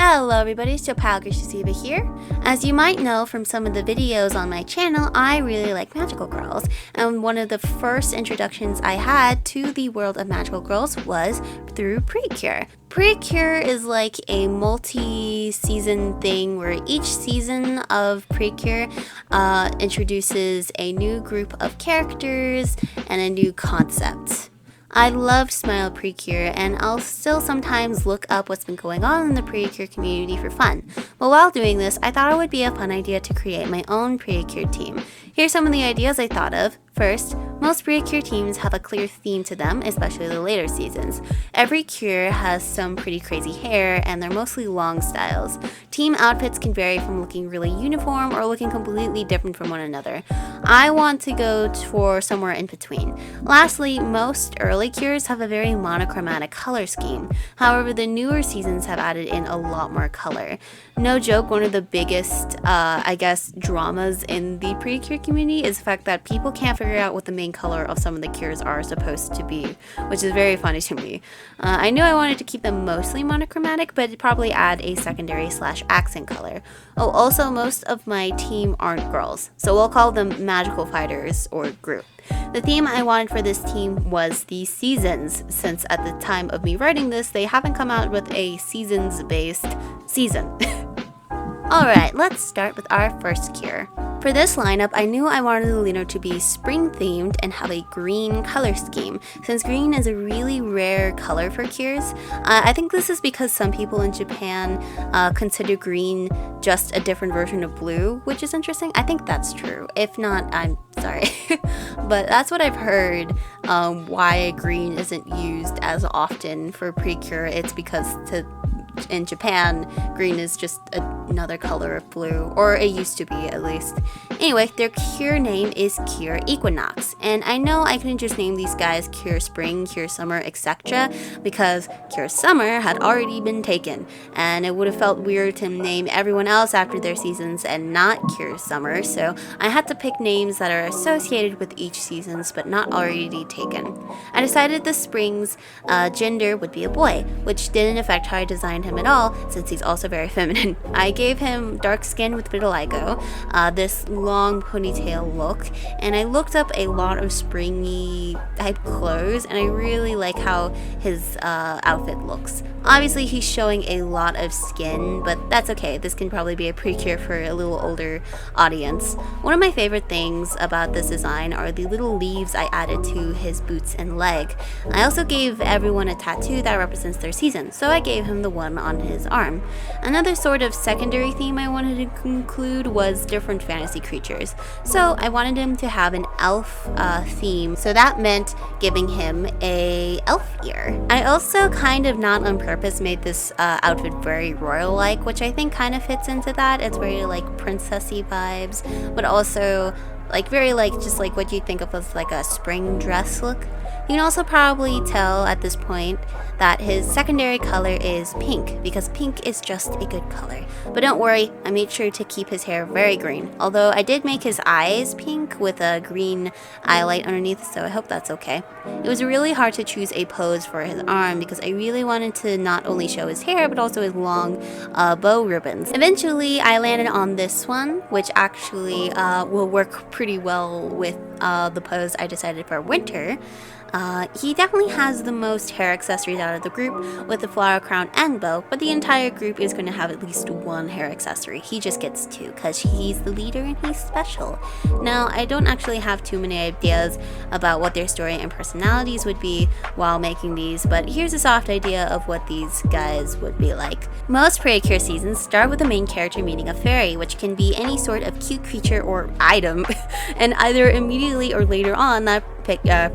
Hello everybody, so E.V.A. here. As you might know from some of the videos on my channel, I really like magical girls, and one of the first introductions I had to the world of magical girls was through Precure. Precure is like a multi-season thing where each season of Precure introduces a new group of characters and a new concept. I love Smile Precure, and I'll still sometimes look up what's been going on in the Precure community for fun. But while doing this, I thought it would be a fun idea to create my own Precure team. Here's some of the ideas I thought of. First, most Precure teams have a clear theme to them, especially the later seasons. Every cure has some pretty crazy hair, and they're mostly long styles. Team outfits can vary from looking really uniform or looking completely different from one another. I want to go for somewhere in between. Lastly, most early cures have a very monochromatic color scheme. However, the newer seasons have added in a lot more color. No joke, one of the biggest, dramas in the Precure community is the fact that people can't figure out what the main color of some of the cures are supposed to be, which is very funny to me. I knew I wanted to keep them mostly monochromatic, but probably add a secondary/accent color. Oh, also, most of my team aren't girls, so we'll call them magical fighters or group. The theme I wanted for this team was the seasons, since at the time of me writing this, they haven't come out with a seasons-based season. Alright, let's start with our first cure. For this lineup, I knew I wanted the leader to be spring-themed and have a green color scheme, since green is a really rare color for cures. I think this is because some people in Japan consider green just a different version of blue, which is interesting. I think that's true. If not, I'm sorry. But that's what I've heard, why green isn't used as often for Precure. It's because in Japan, green is just another color of blue, or it used to be at least. Anyway, their cure name is Cure Equinox, and I know I couldn't just name these guys Cure Spring, Cure Summer, etc. because Cure Summer had already been taken, and it would have felt weird to name everyone else after their seasons and not Cure Summer, so I had to pick names that are associated with each seasons but not already taken. I decided the Spring's gender would be a boy, which didn't affect how I designed him at all, since he's also very feminine. I gave him dark skin with vitiligo, this long ponytail look, and I looked up a lot of springy type clothes, and I really like how his outfit looks. Obviously, he's showing a lot of skin, but that's okay. This can probably be a Precure for a little older audience. One of my favorite things about this design are the little leaves I added to his boots and leg. I also gave everyone a tattoo that represents their season, so I gave him the one on his arm. Another sort of secondary theme I wanted to include was different fantasy creatures. So I wanted him to have an elf theme, so that meant giving him a elf ear. I also kind of not on purpose made this outfit very royal-like, which I think kind of fits into that. It's very like princessy vibes, but also like very like just like what you think of as like a spring dress look. You can also probably tell at this point that his secondary color is pink, because pink is just a good color. But don't worry, I made sure to keep his hair very green, although I did make his eyes pink with a green highlight underneath, so I hope that's okay. It was really hard to choose a pose for his arm, because I really wanted to not only show his hair, but also his long bow ribbons. Eventually, I landed on this one, which actually will work pretty well with the pose I decided for winter. He definitely has the most hair accessories out of the group, with the flower crown and bow, but the entire group is going to have at least one hair accessory. He just gets two, because he's the leader and he's special. Now, I don't actually have too many ideas about what their story and personalities would be while making these, but here's a soft idea of what these guys would be like. Most Precure seasons start with the main character meeting a fairy, which can be any sort of cute creature or item, and either immediately or later on, that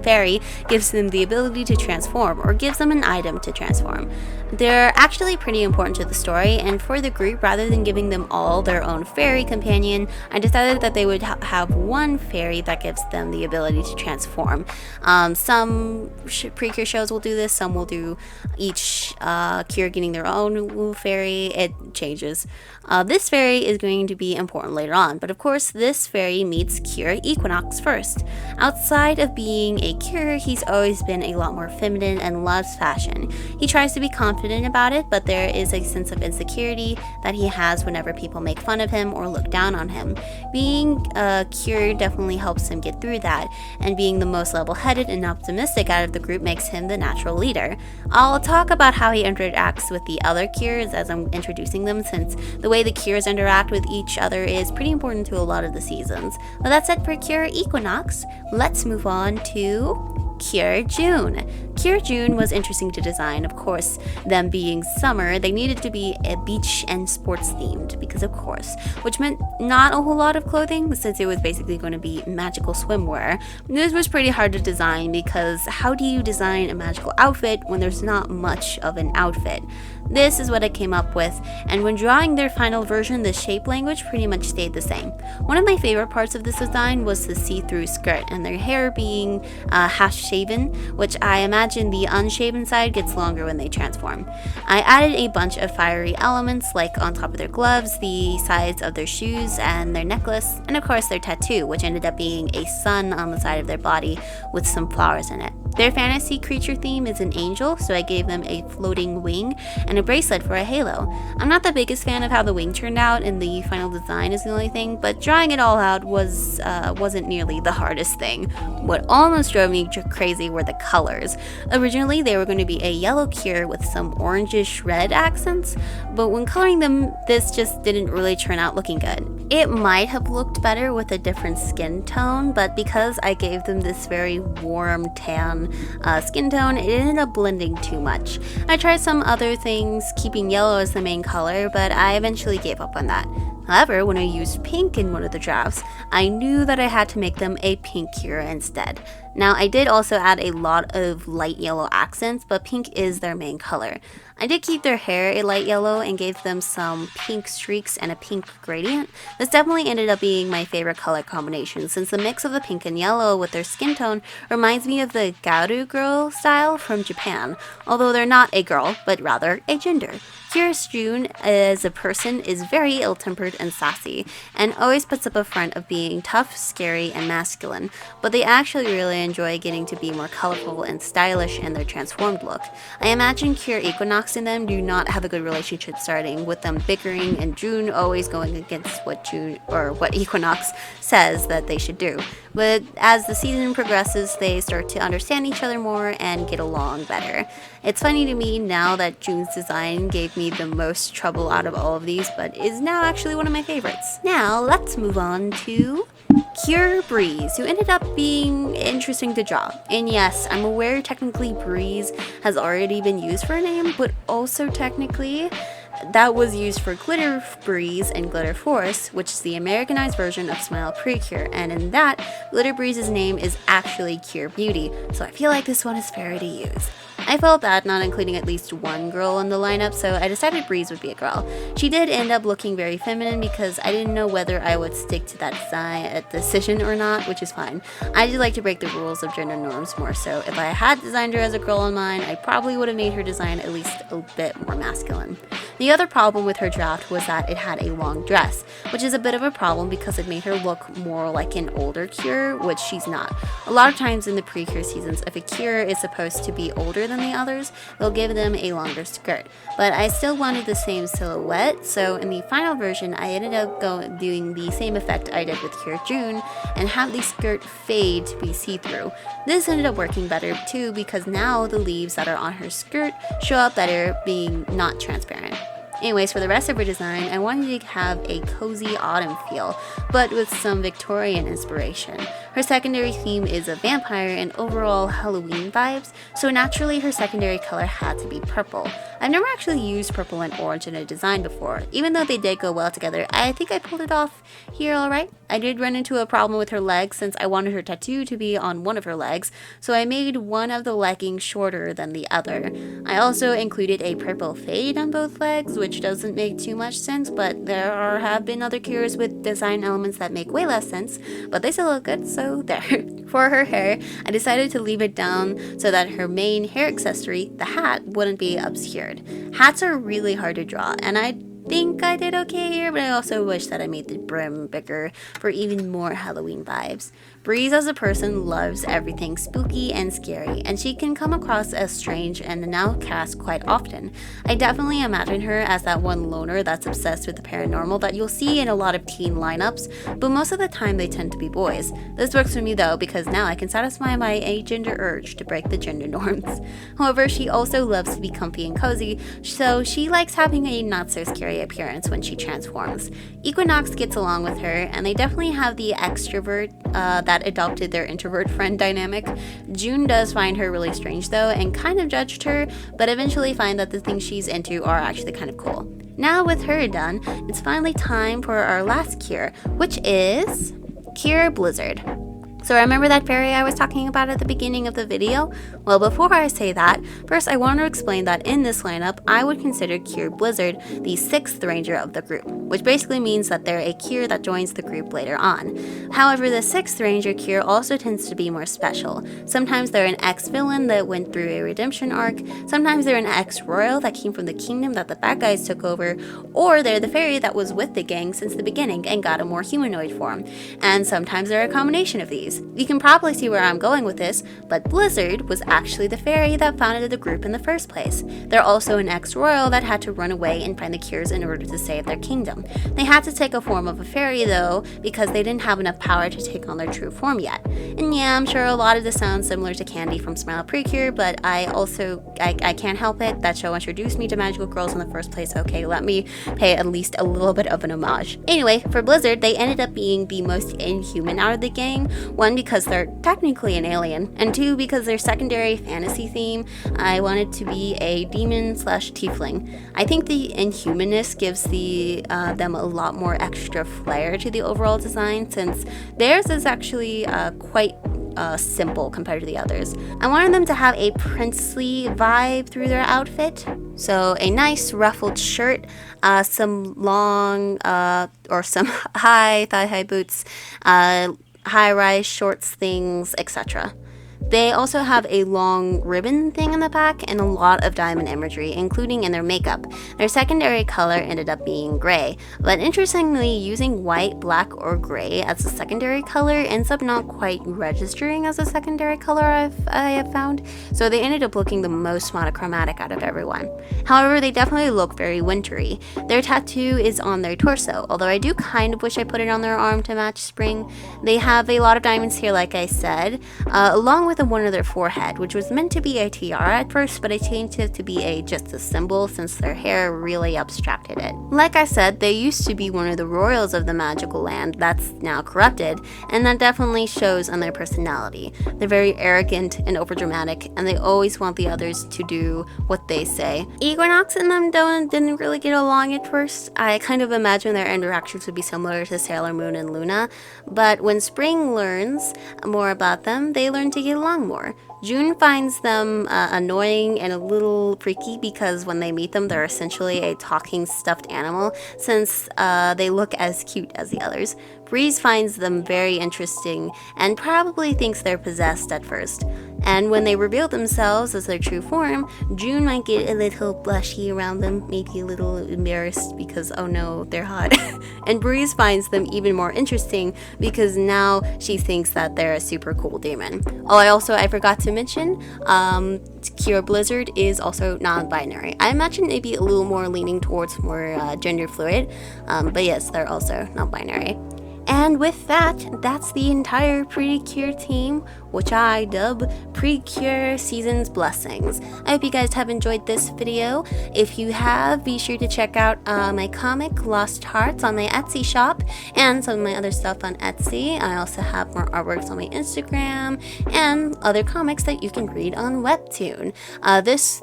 fairy gives them the ability to transform, or gives them an item to transform. They're actually pretty important to the story, and for the group, rather than giving them all their own fairy companion, I decided that they would have one fairy that gives them the ability to transform. Some Precure shows will do this, some will do each cure getting their own fairy. It changes. This fairy is going to be important later on, but of course this fairy meets Cure Equinox first. Outside of being a cure, he's always been a lot more feminine and loves fashion. He tries to be confident about it, but there is a sense of insecurity that he has whenever people make fun of him or look down on him. Being a cure definitely helps him get through that, and being the most level-headed and optimistic out of the group makes him the natural leader. I'll talk about how he interacts with the other cures as I'm introducing them, since the way the cures interact with each other is pretty important to a lot of the seasons. But that's it for Cure Equinox. Let's move on to Cure June. Cure June was interesting to design. Of course, them being summer, they needed to be a beach and sports themed, because of course, which meant not a whole lot of clothing since it was basically going to be magical swimwear. This was pretty hard to design because how do you design a magical outfit when there's not much of an outfit? This is what I came up with, and when drawing their final version, the shape language pretty much stayed the same. One of my favorite parts of this design was the see-through skirt and their hair being half-shaven, which I imagine the unshaven side gets longer when they transform. I added a bunch of fiery elements like on top of their gloves, the sides of their shoes, and their necklace, and of course their tattoo, which ended up being a sun on the side of their body with some flowers in it. Their fantasy creature theme is an angel, so I gave them a floating wing and a bracelet for a halo. I'm not the biggest fan of how the wing turned out, and the final design is the only thing, but drawing it all out wasn't nearly the hardest thing. What almost drove me crazy were the colors. Originally, they were going to be a yellow cure with some orangish red accents, but when coloring them, this just didn't really turn out looking good. It might have looked better with a different skin tone, but because I gave them this very warm tan skin tone, it ended up blending too much. I tried some other things, keeping yellow as the main color, but I eventually gave up on that. However, when I used pink in one of the drafts, I knew that I had to make them a pink cure instead. Now, I did also add a lot of light yellow accents, but pink is their main color. I did keep their hair a light yellow and gave them some pink streaks and a pink gradient. This definitely ended up being my favorite color combination, since the mix of the pink and yellow with their skin tone reminds me of the Garu girl style from Japan, although they're not a girl, but rather a gender. Curious June as a person is very ill-tempered and sassy, and always puts up a front of being tough, scary, and masculine, but they actually really enjoy getting to be more colorful and stylish in their transformed look. I imagine Cure Equinox and them do not have a good relationship starting, with them bickering and June always going against what Equinox says that they should do. But as the season progresses, they start to understand each other more and get along better. It's funny to me now that June's design gave me the most trouble out of all of these, but is now actually one of my favorites. Now, let's move on to Cure Breeze, who ended up being interesting to draw. And yes, I'm aware technically Breeze has already been used for a name, but also technically that was used for Glitter Breeze and Glitter Force, which is the Americanized version of Smile Precure, and in that, Glitter Breeze's name is actually Cure Beauty, so I feel like this one is fair to use. I felt bad not including at least one girl in the lineup, so I decided Breeze would be a girl. She did end up looking very feminine because I didn't know whether I would stick to that decision or not, which is fine. I just like to break the rules of gender norms more, so if I had designed her as a girl on mine, I probably would have made her design at least a bit more masculine. The other problem with her draft was that it had a long dress, which is a bit of a problem because it made her look more like an older cure, which she's not. A lot of times in the pre-cure seasons, if a cure is supposed to be older than the others, they'll give them a longer skirt. But I still wanted the same silhouette, so in the final version, I ended up doing the same effect I did with Cure June and have the skirt fade to be see-through. This ended up working better too because now the leaves that are on her skirt show up better being not transparent. Anyways, for the rest of her design, I wanted to have a cozy autumn feel, but with some Victorian inspiration. Her secondary theme is a vampire and overall Halloween vibes, so naturally her secondary color had to be purple. I've never actually used purple and orange in a design before. Even though they did go well together, I think I pulled it off here alright. I did run into a problem with her legs since I wanted her tattoo to be on one of her legs, so I made one of the leggings shorter than the other. I also included a purple fade on both legs, which doesn't make too much sense, but there have been other cures with design elements that make way less sense, but they still look good, so there. For her hair, I decided to leave it down so that her main hair accessory, the hat, wouldn't be obscured. Hats are really hard to draw, and I think I did okay here, but I also wish that I made the brim bigger for even more Halloween vibes. Breeze as a person loves everything spooky and scary, and she can come across as strange and an outcast quite often. I definitely imagine her as that one loner that's obsessed with the paranormal that you'll see in a lot of teen lineups, but most of the time they tend to be boys. This works for me though, because now I can satisfy my agender urge to break the gender norms. However, she also loves to be comfy and cozy, so she likes having a not so scary appearance when she transforms. Equinox gets along with her, and they definitely have the extrovert that adopted their introvert friend dynamic. June does find her really strange though, and kind of judged her, but eventually find that the things she's into are actually kind of cool. Now with her done, it's finally time for our last cure, which is Cure Blizzard. So remember that fairy I was talking about at the beginning of the video? Well, before I say that, first I want to explain that in this lineup, I would consider Cure Blizzard the 6th ranger of the group, which basically means that they're a cure that joins the group later on. However, the 6th ranger cure also tends to be more special. Sometimes they're an ex-villain that went through a redemption arc, sometimes they're an ex-royal that came from the kingdom that the bad guys took over, or they're the fairy that was with the gang since the beginning and got a more humanoid form, and sometimes they're a combination of these. You can probably see where I'm going with this, but Blizzard was actually the fairy that founded the group in the first place. They're also an ex-royal that had to run away and find the cures in order to save their kingdom. They had to take a form of a fairy though, because they didn't have enough power to take on their true form yet. And yeah, I'm sure a lot of this sounds similar to Candy from Smile Precure, but I can't help it. That show introduced me to magical girls in the first place. Okay, let me pay at least a little bit of an homage. Anyway, for Blizzard, they ended up being the most inhuman out of the gang. One, because they're technically an alien, and two, because their secondary fantasy theme, I wanted to be a demon/tiefling. I think the inhumanness gives them a lot more extra flair to the overall design, since theirs is actually quite simple compared to the others. I wanted them to have a princely vibe through their outfit, so a nice ruffled shirt, some long or some high thigh-high boots, high-rise shorts things, etc. They also have a long ribbon thing in the back and a lot of diamond imagery, including in their makeup. Their secondary color ended up being gray, but interestingly, using white, black, or gray as a secondary color ends up not quite registering as a secondary color I have found, so they ended up looking the most monochromatic out of everyone. However, they definitely look very wintry. Their tattoo is on their torso, although I do kind of wish I put it on their arm to match spring. They have a lot of diamonds here, like I said, along with one of their forehead, which was meant to be a tiara at first, but I changed it to be just a symbol since their hair really abstracted it. Like I said, they used to be one of the royals of the magical land that's now corrupted, and that definitely shows on their personality. They're very arrogant and overdramatic, and they always want the others to do what they say. Equinox and them didn't really get along at first. I kind of imagine their interactions would be similar to Sailor Moon and Luna, but when Spring learns more about them, they learn to get along more. June finds them annoying and a little freaky because when they meet them, they're essentially a talking stuffed animal, since they look as cute as the others. Breeze finds them very interesting and probably thinks they're possessed at first. And when they reveal themselves as their true form, June might get a little blushy around them, maybe a little embarrassed because, oh no, they're hot. And Breeze finds them even more interesting because now she thinks that they're a super cool demon. Oh, I forgot to mention, Cure Blizzard is also non-binary. I imagine maybe a little more leaning towards more gender fluid, but yes, they're also non-binary. And with that, that's the entire Precure team, which I dub Precure Season's Blessings. I hope you guys have enjoyed this video. If you have, be sure to check out my comic Lost Hearts on my Etsy shop and some of my other stuff on Etsy. I also have more artworks on my Instagram and other comics that you can read on Webtoon. This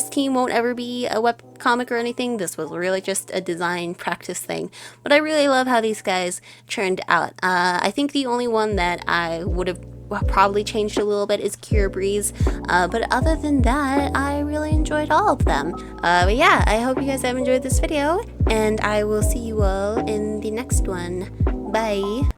team won't ever be a web comic or anything. This was really just a design practice thing, but I really love how these guys turned out. I think the only one that I would have probably changed a little bit is Cure Breeze, but other than that, I really enjoyed all of them. But yeah, I hope you guys have enjoyed this video, and I will see you all in the next one. Bye!